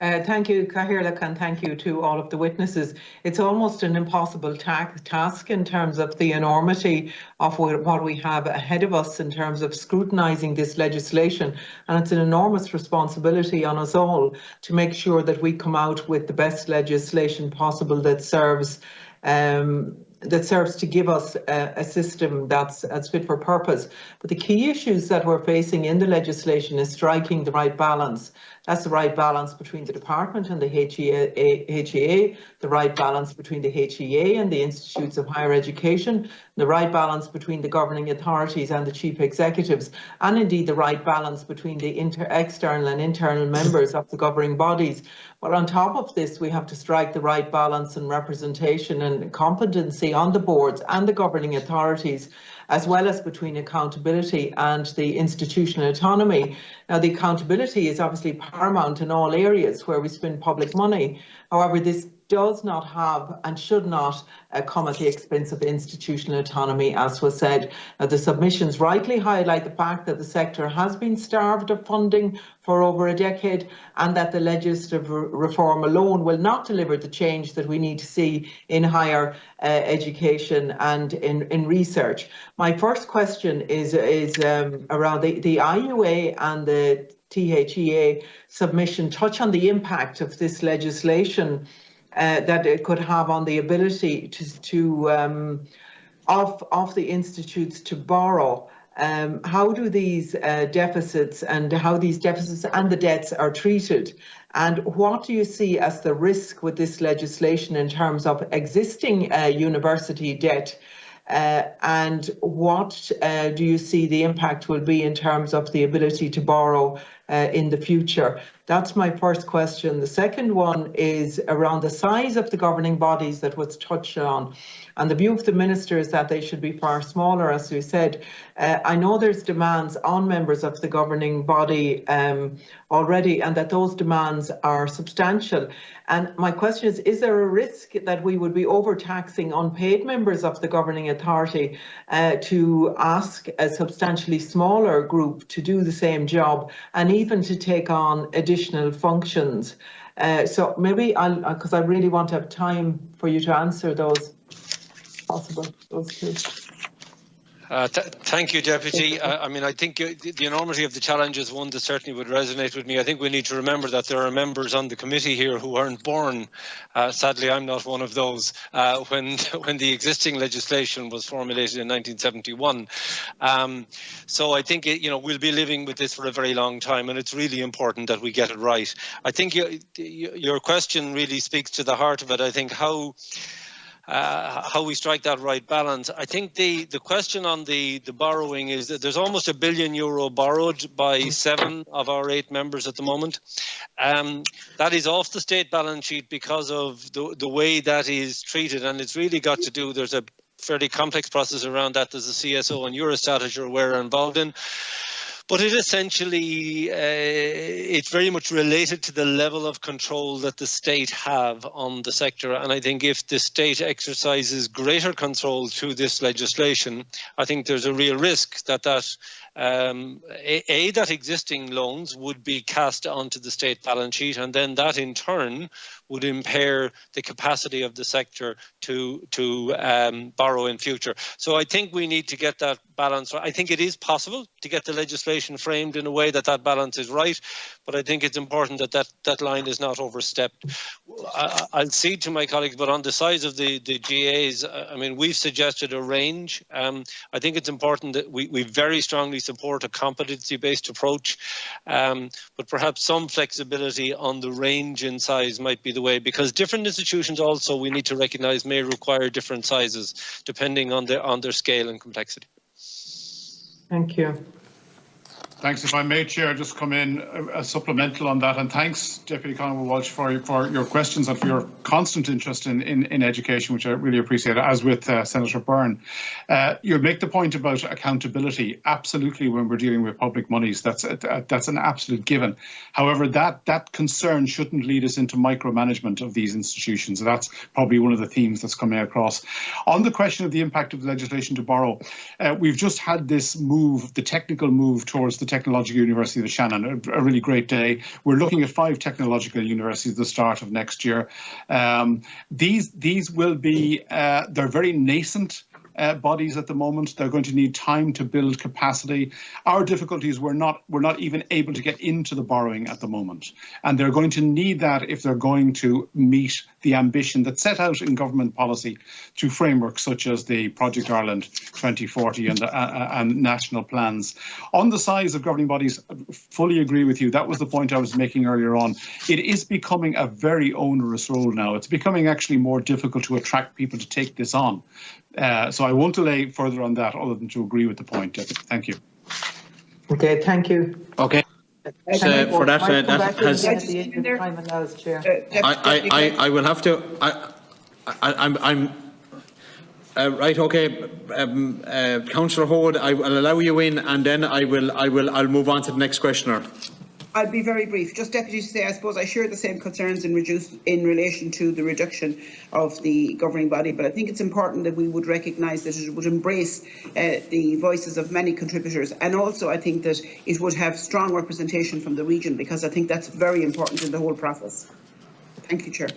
Thank you, Cathaoirleach, and thank you to all of the witnesses. It's almost an impossible task in terms of the enormity of what we have ahead of us in terms of scrutinising this legislation. And it's an enormous responsibility on us all to make sure that we come out with the best legislation possible that serves to give us a system that's fit for purpose. But the key issues that we're facing in the legislation is striking the right balance. That's the right balance between the department and the HEA, the right balance between the HEA and the Institutes of Higher Education, the right balance between the governing authorities and the chief executives, and indeed the right balance between the external and internal members of the governing bodies. But on top of this, we have to strike the right balance and representation and competency on the boards and the governing authorities, as well as between accountability and the institutional autonomy. Now, the accountability is obviously paramount in all areas where we spend public money. However, this does not have and should not come at the expense of institutional autonomy, as was said. Now, the submissions rightly highlight the fact that the sector has been starved of funding for over a decade, and that the legislative reform alone will not deliver the change that we need to see in higher education and in research. My first question is around the IUA and the THEA submission touch on the impact of this legislation that it could have on the ability of the institutes to borrow. How do these deficits and how these deficits and the debts are treated? And what do you see as the risk with this legislation in terms of existing university debt? And what do you see the impact will be in terms of the ability to borrow in the future? That's my first question. The second one is around the size of the governing bodies that was touched on. And the view of the minister is that they should be far smaller, as we said. I know there's demands on members of the governing body already, and that those demands are substantial. And my question is there a risk that we would be overtaxing unpaid members of the governing authority to ask a substantially smaller group to do the same job and even to take on additional functions? So maybe because I really want to have time for you to answer those. Possible, those two. Thank you, Deputy. I mean, I think the enormity of the challenge is one that certainly would resonate with me. I think we need to remember that there are members on the committee here who weren't born. Sadly, I'm not one of those when the existing legislation was formulated in 1971. So I think we'll be living with this for a very long time, and it's really important that we get it right. I think your question really speaks to the heart of it. I think how we strike that right balance. I think the question on the borrowing is that there's almost €1 billion borrowed by 7 of our 8 members at the moment. That is off the state balance sheet because of the way that is treated, and it's really got to do, there's a fairly complex process around that. There's a CSO and Eurostat, as you're aware, are involved in. But it essentially, it's very much related to the level of control that the state have on the sector. And I think if the state exercises greater control through this legislation, I think there's a real risk that that existing loans would be cast onto the state balance sheet, and then that in turn would impair the capacity of the sector to borrow in future. So I think we need to get that balance right. I think it is possible to get the legislation framed in a way that that balance is right, but I think it's important that line is not overstepped. I'll cede to my colleagues, but on the size of the GAs, I mean, we've suggested a range. I think it's important that we very strongly support a competency-based approach, but perhaps some flexibility on the range in size might be the way, because different institutions also, we need to recognise, may require different sizes depending on their scale and complexity. Thank you. Thanks. If I may, Chair, just come in a supplemental on that, and thanks, Deputy Conway-Walsh, for your questions and for your constant interest in education, which I really appreciate, as with Senator Byrne. You make the point about accountability. Absolutely, when we're dealing with public monies, that's an absolute given. However, that concern shouldn't lead us into micromanagement of these institutions. That's probably one of the themes that's coming across. On the question of the impact of the legislation to borrow, we've just had this move, the technical move towards the Technological University of Shannon, a really great day. We're looking at 5 technological universities at the start of next year. These will be, they're very nascent bodies at the moment. They're going to need time to build capacity. Our difficulties, we're not even able to get into the borrowing at the moment, and they're going to need that if they're going to meet the ambition that's set out in government policy through frameworks such as the Project Ireland 2040 and national plans. On the size of governing bodies, fully agree with you. That was the point I was making earlier on. It is becoming a very onerous role now. It's becoming actually more difficult to attract people to take this on. So I won't delay further on that other than to agree with the point. Thank you. Okay, thank you. Okay. So for that, that has. I will have to. I'm. Right. Okay. Councillor Hode, I will allow you in, and then I'll move on to the next questioner. I'll be very brief. Just Deputy to say, I suppose I share the same concerns in relation to the reduction of the governing body, but I think it's important that we would recognise that it would embrace the voices of many contributors, and also I think that it would have strong representation from the region, because I think that's very important in the whole process. Thank you, Chair.